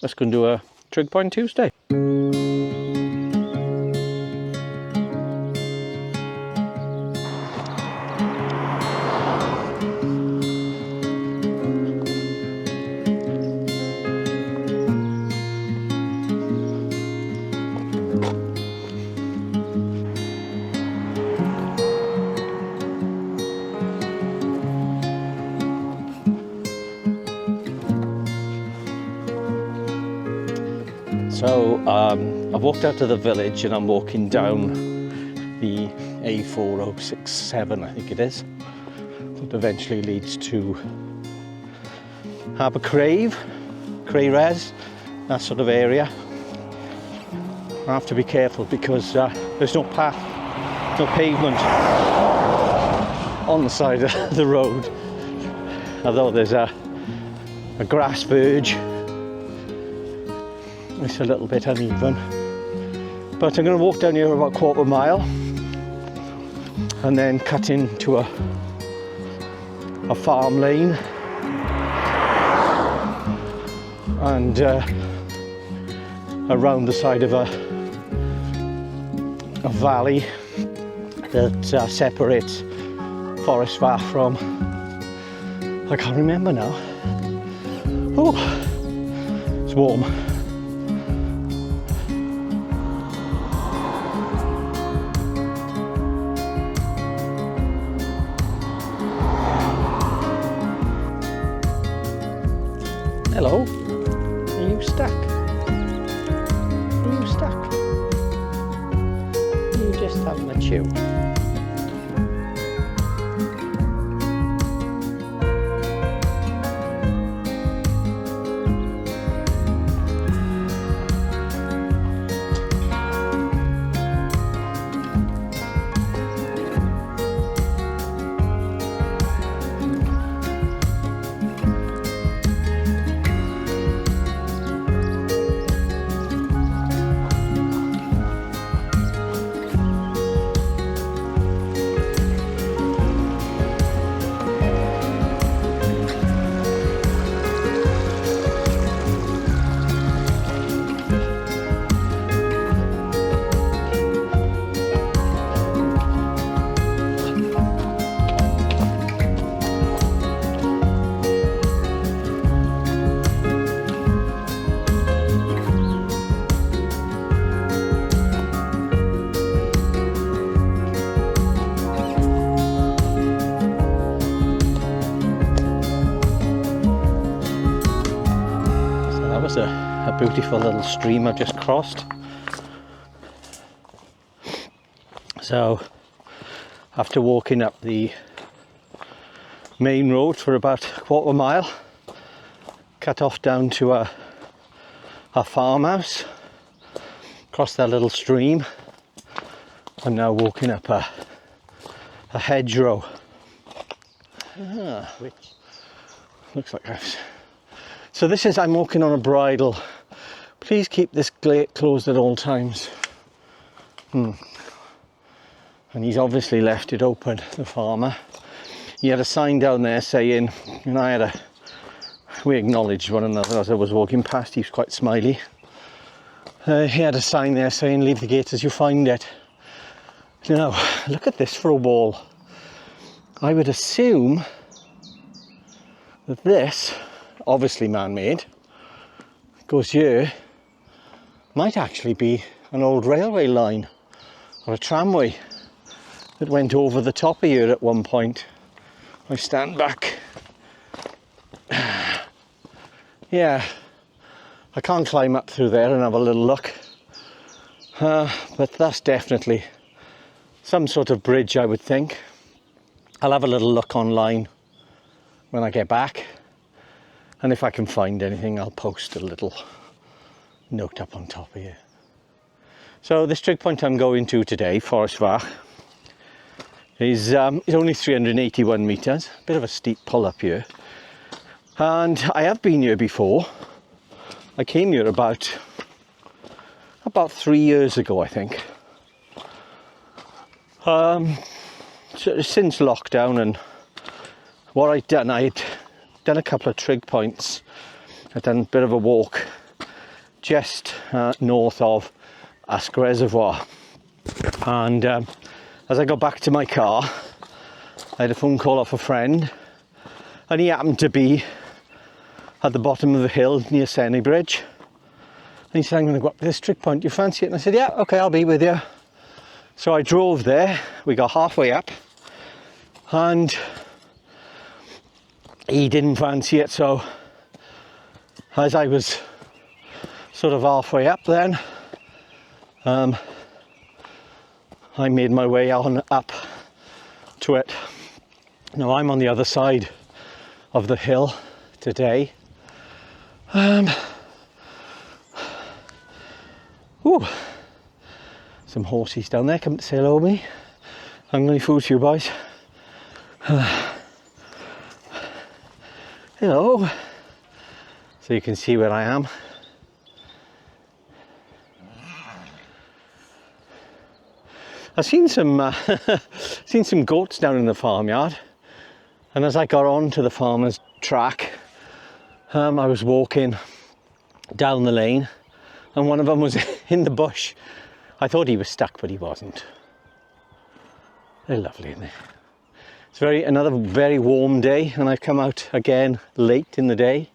let's go and do a Trig Point Tuesday. So I've walked out of the village and I'm walking down the A4067, I think it is. That eventually leads to Abercrave, Crayres, that sort of area. I have to be careful because there's no path, no pavement on the side of the road, although there's a grass verge. It's a little bit uneven, but I'm going to walk down here about a quarter mile and then cut into a farm lane and around the side of a valley that separates Forest Fach from, I can't remember now. Oh, it's warm. Hello, are you stuck? Are you stuck? Are you just having a chew? A beautiful little stream I've just crossed. So after walking up the main road for about a quarter mile, cut off down to a farmhouse, crossed that little stream, and now walking up a hedgerow, which looks like so this is, I'm walking on a bridle. Please keep this gate closed at all times. And he's obviously left it open, the farmer. He had a sign down there saying, and we acknowledged one another as I was walking past. He was quite smiley. He had a sign there saying, leave the gate as you find it. Now, look at this for a wall. I would assume that this, obviously man-made, goes here, might actually be an old railway line or a tramway that went over the top of here at one point. I stand back. Yeah, I can't climb up through there and have a little look, but that's definitely some sort of bridge, I would think. I'll have a little look online when I get back. And if I can find anything, I'll post a little note up on top of here. So this trig point I'm going to today, Forest Fach, is only 381 metres, a bit of a steep pull up here. And I have been here before. I came here about 3 years ago, I think. So since lockdown, and what I'd done a couple of trig points. I'd done a bit of a walk just north of Usk Reservoir. And as I got back to my car, I had a phone call off a friend, and he happened to be at the bottom of the hill near Senny Bridge. And he said, I'm going to go up to this trig point, do you fancy it? And I said, yeah, okay, I'll be with you. So I drove there, we got halfway up, and he didn't fancy it. So as I was sort of halfway up then, I made my way on up to it. Now I'm on the other side of the hill today. Ooh, some horses down there come to say hello to me. I'm going to food for you boys. Hello. So you can see where I am. I've seen some seen some goats down in the farmyard, and as I got on to the farmer's track, I was walking down the lane, and one of them was in the bush. I thought he was stuck, but he wasn't. They're lovely, aren't they? It's another very warm day, and I've come out again late in the day.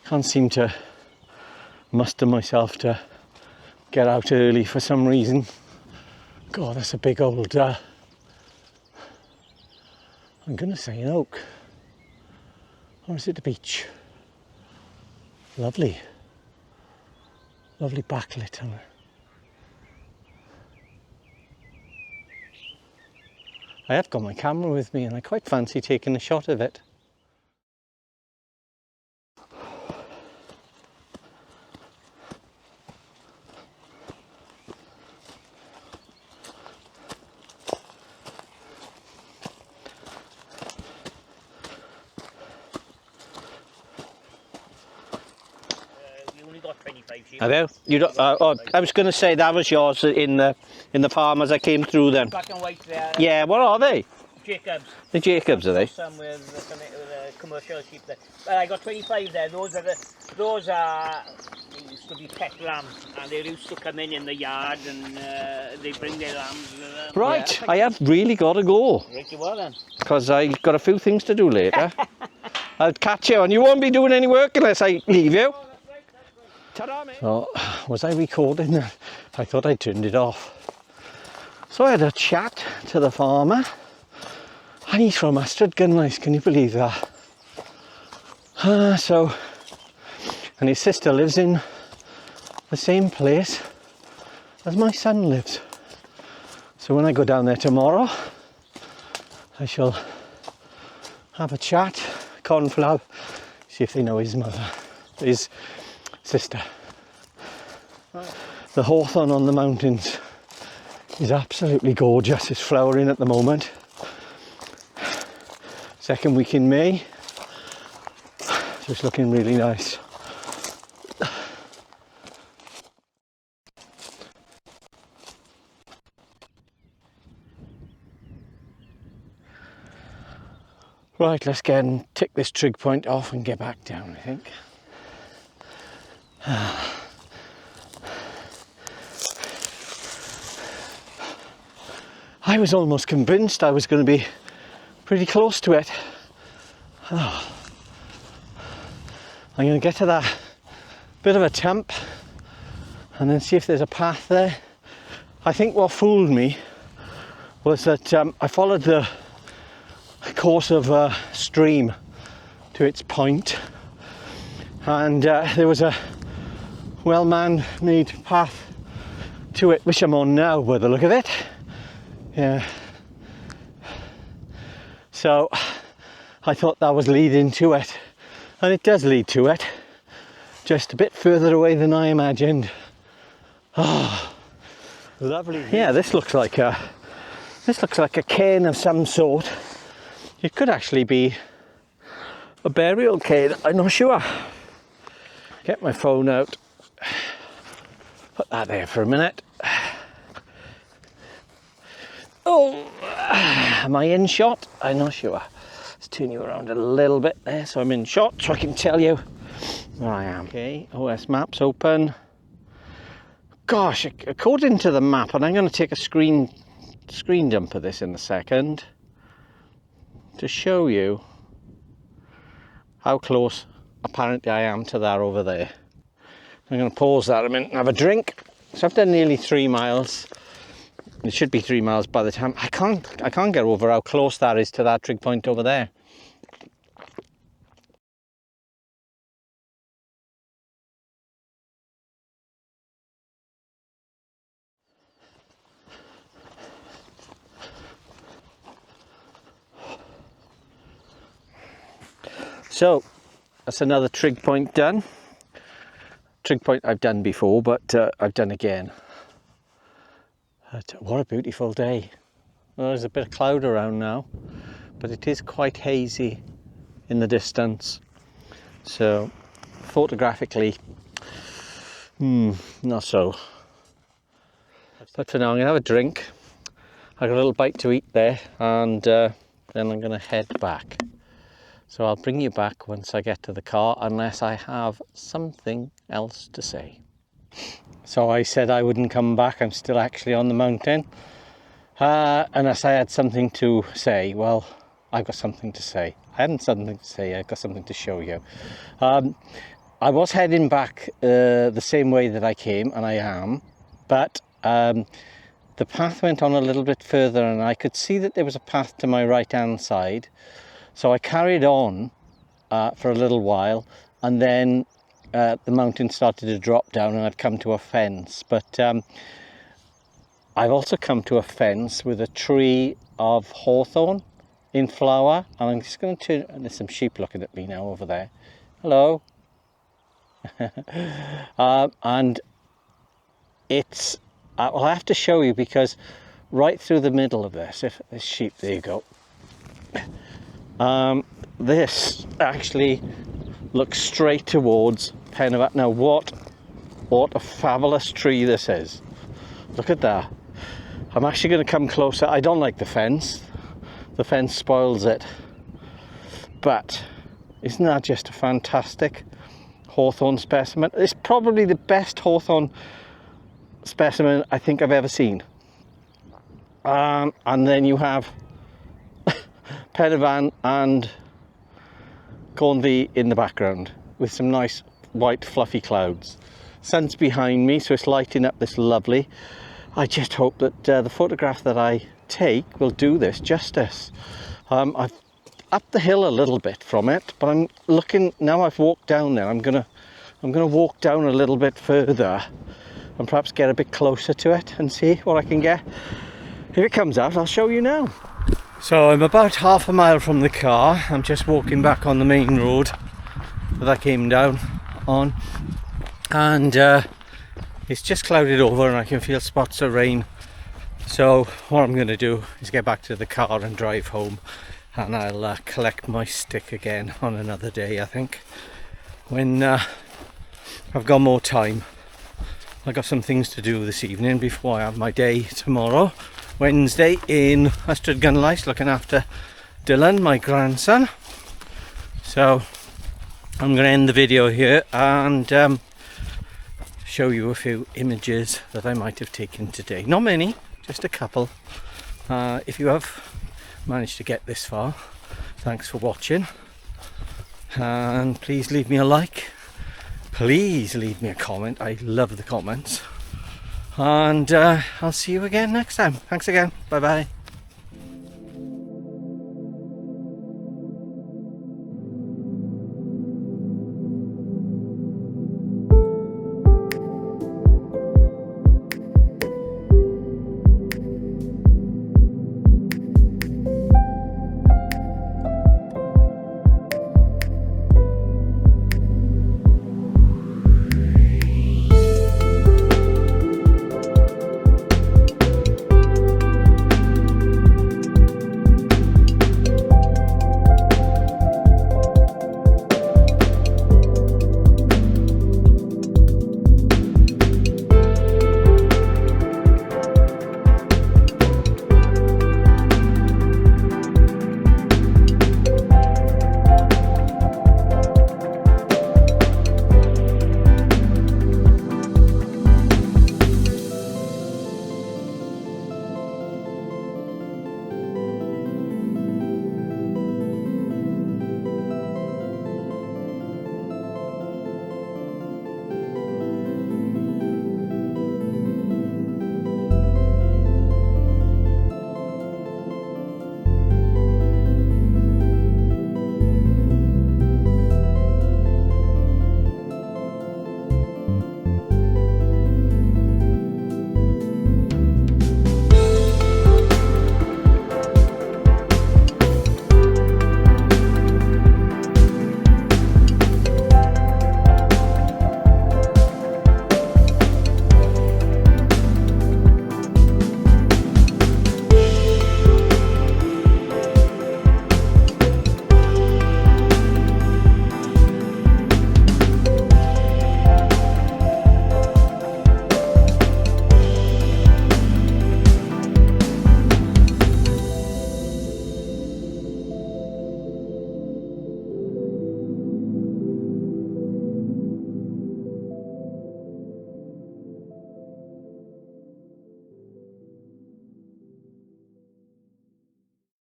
Can't seem to muster myself to get out early for some reason. God, that's a big old, I'm going to say an oak. Or is it the beech? Lovely. Lovely backlit on it. I have got my camera with me and I quite fancy taking a shot of it. Have you? You don't, oh, I was going to say that was yours in the farm as I came through then. Black and white there. Yeah, what are they? Jacobs. The Jacobs, are they? Some with commercial sheep there. But I got 25 there. Those are they used to be pet lambs, and they used to come in the yard and they bring their lambs with them. Right, yeah. I have really got to go. Right, you are then. Because I got a few things to do later. I'll catch you, and you won't be doing any work unless I leave you. Ta-da, mate. So, was I recording that? I thought I turned it off. So I had a chat to the farmer, and he's from Astrid Gunlice, can you believe that? And his sister lives in the same place as my son lives. So when I go down there tomorrow, I shall have a chat, conflab, see if they know his mother, his sister. The hawthorn on the mountains is absolutely gorgeous. It's flowering at the moment. Second week in May. So it's looking really nice. Right, let's get and tick this trig point off and get back down, I think. I was almost convinced I was going to be pretty close to it. Oh. I'm going to get to that bit of a temp and then see if there's a path there. I think what fooled me was that I followed the course of a stream to its point, and there was a well man-made path to it, which I'm on now by the look of it. Yeah. So I thought that was leading to it, and it does lead to it, just a bit further away than I imagined. Oh, lovely. Yeah, this looks like a cairn of some sort. It could actually be a burial cairn, I'm not sure. Get my phone out, put that there for a minute. Oh, am I in shot? I'm not sure. Let's turn you around a little bit there so I'm in shot so I can tell you where I am. Okay, OS maps open. Gosh, according to the map, and I'm going to take a screen dump of this in a second to show you how close apparently I am to that over there. I'm going to pause that a minute and have a drink. So I've done nearly 3 miles. It should be 3 miles by the time. I can't get over how close that is to that trig point over there. So that's another trig point done. Trig point I've done before, but I've done again. What a beautiful day. Well, there's a bit of cloud around now, but it is quite hazy in the distance. So photographically, not so. But for now, I'm going to have a drink. I got a little bite to eat there, and then I'm going to head back. So I'll bring you back once I get to the car, unless I have something else to say. So I said I wouldn't come back. I'm still actually on the mountain. Unless I had something to say. Well, I've got something to say. I hadn't something to say, I've got something to show you. I was heading back the same way that I came, and I am, but the path went on a little bit further, and I could see that there was a path to my right hand side. So I carried on for a little while, and then the mountain started to drop down and I'd come to a fence. But I've also come to a fence with a tree of hawthorn in flower, and I'm just going to turn, and there's some sheep looking at me now over there. Hello. And it's, well, I have to show you, because right through the middle of this, if this sheep, there you go. This actually looks straight towards Defynnog. Now what a fabulous tree this is. Look at that. I'm actually going to come closer. I don't like the fence. The fence spoils it. But isn't that just a fantastic hawthorn specimen? It's probably the best hawthorn specimen I think I've ever seen. And then you have Defynnog and Cornby in the background with some nice white fluffy clouds. Sun's behind me, so it's lighting up this lovely. I just hope that the photograph that I take will do this justice. I've up the hill a little bit from it, but I'm looking now. I've walked down there. I'm gonna walk down a little bit further and perhaps get a bit closer to it and see what I can get. If it comes out, I'll show you now. So I'm about half a mile from the car. I'm just walking back on the main road that I came down on, and it's just clouded over and I can feel spots of rain. So what I'm going to do is get back to the car and drive home, and I'll collect my stick again on another day, I think, when I've got more time. I've got some things to do this evening before I have my day tomorrow, Wednesday, in Gunlice, looking after Dylan, my grandson. So I'm going to end the video here and show you a few images that I might have taken today. Not many, just a couple. If you have managed to get this far, thanks for watching, and please leave me a like, please leave me a comment. I love the comments, and I'll see you again next time. Thanks again, bye bye.